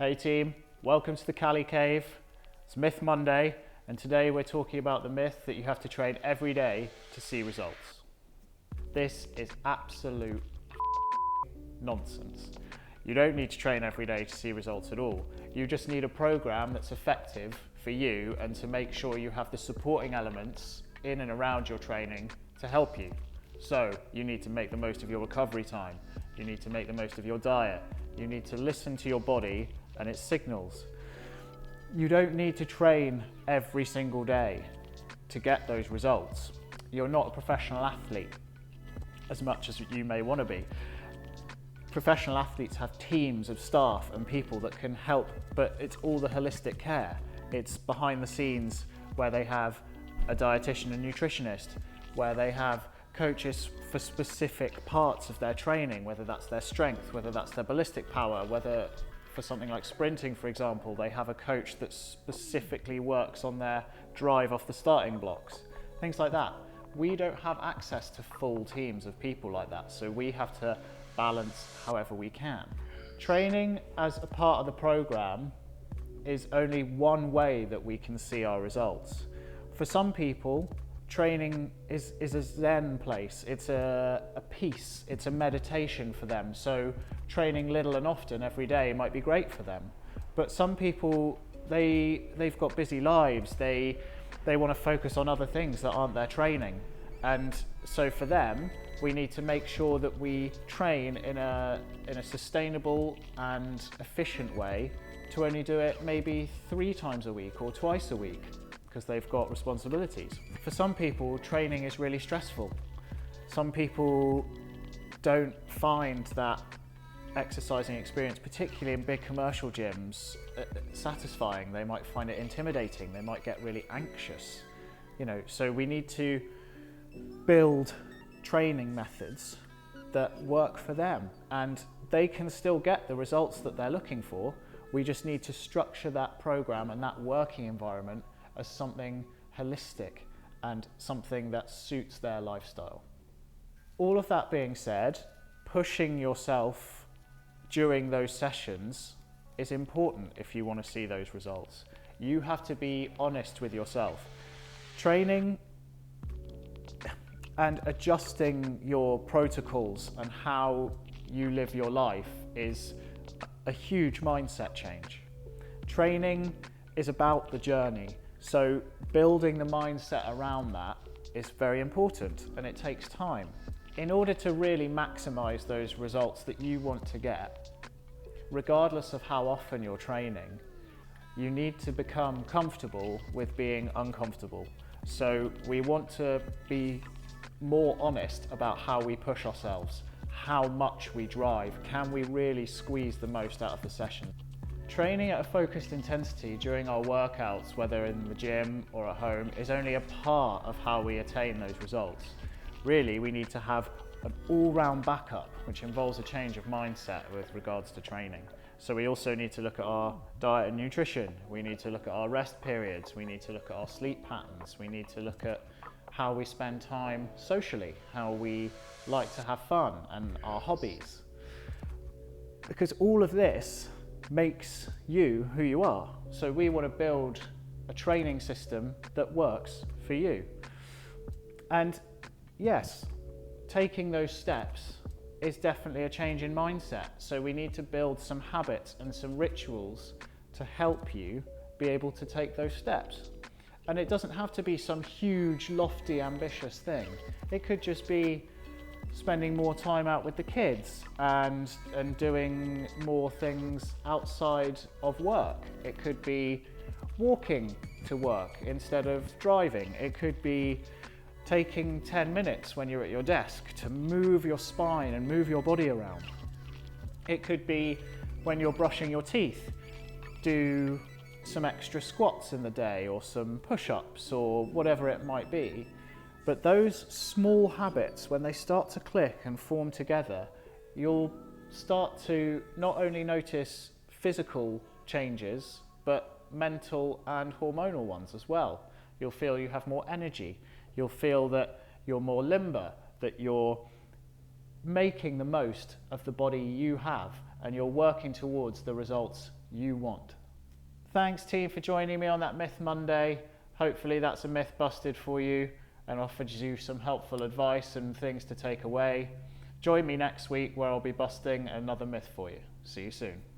Hey team, welcome to the Cali Cave. It's Myth Monday, and today we're talking about the myth that you have to train every day to see results. This is absolute nonsense. You don't need to train every day to see results at all. You just need a program that's effective for you and to make sure you have the supporting elements in and around your training to help you. So you need to make the most of your recovery time. You need to make the most of your diet. You need to listen to your body and its signals. You don't need to train every single day to get those results. You're not a professional athlete as much as you may want to be. Professional athletes have teams of staff and people that can help, but it's all the holistic care. It's behind the scenes where they have a dietitian and nutritionist, where they have coaches for specific parts of their training, whether that's their strength, whether that's their ballistic power, whether for something like sprinting, for example, they have a coach that specifically works on their drive off the starting blocks, things like that. We don't have access to full teams of people like that, so we have to balance however we can. Training as a part of the program is only one way that we can see our results. For some people, training is a zen place. It's a peace, it's a meditation for them. So training little and often every day might be great for them. But some people, they've got busy lives. They want to focus on other things that aren't their training. And so for them, we need to make sure that we train in a sustainable and efficient way to only do it maybe 3 times a week or twice a week, because they've got responsibilities. For some people, training is really stressful. Some people don't find that exercising experience, particularly in big commercial gyms, satisfying. They might find it intimidating. They might get really anxious. So we need to build training methods that work for them, and they can still get the results that they're looking for. We just need to structure that program and that working environment as something holistic and something that suits their lifestyle. All of that being said, pushing yourself during those sessions is important if you want to see those results. You have to be honest with yourself. Training and adjusting your protocols and how you live your life is a huge mindset change. Training is about the journey. So building the mindset around that is very important, and it takes time. In order to really maximize those results that you want to get, regardless of how often you're training, you need to become comfortable with being uncomfortable. So we want to be more honest about how we push ourselves, how much we drive, can we really squeeze the most out of the session. Training at a focused intensity during our workouts, whether in the gym or at home, is only a part of how we attain those results. Really, we need to have an all-round backup, which involves a change of mindset with regards to training. So we also need to look at our diet and nutrition. We need to look at our rest periods. We need to look at our sleep patterns. We need to look at how we spend time socially, how we like to have fun, and our hobbies. Because all of this makes you who you are. So we want to build a training system that works for you. And yes, taking those steps is definitely a change in mindset. So we need to build some habits and some rituals to help you be able to take those steps. And it doesn't have to be some huge, lofty, ambitious thing. It could just be spending more time out with the kids and doing more things outside of work. It could be walking to work instead of driving. It could be taking 10 minutes when you're at your desk to move your spine and move your body around. It could be when you're brushing your teeth, do some extra squats in the day or some push-ups or whatever it might be. But those small habits, when they start to click and form together, you'll start to not only notice physical changes, but mental and hormonal ones as well. You'll feel you have more energy. You'll feel that you're more limber, that you're making the most of the body you have, and you're working towards the results you want. Thanks team for joining me on that Myth Monday. Hopefully that's a myth busted for you and offered you some helpful advice and things to take away. Join me next week where I'll be busting another myth for you. See you soon.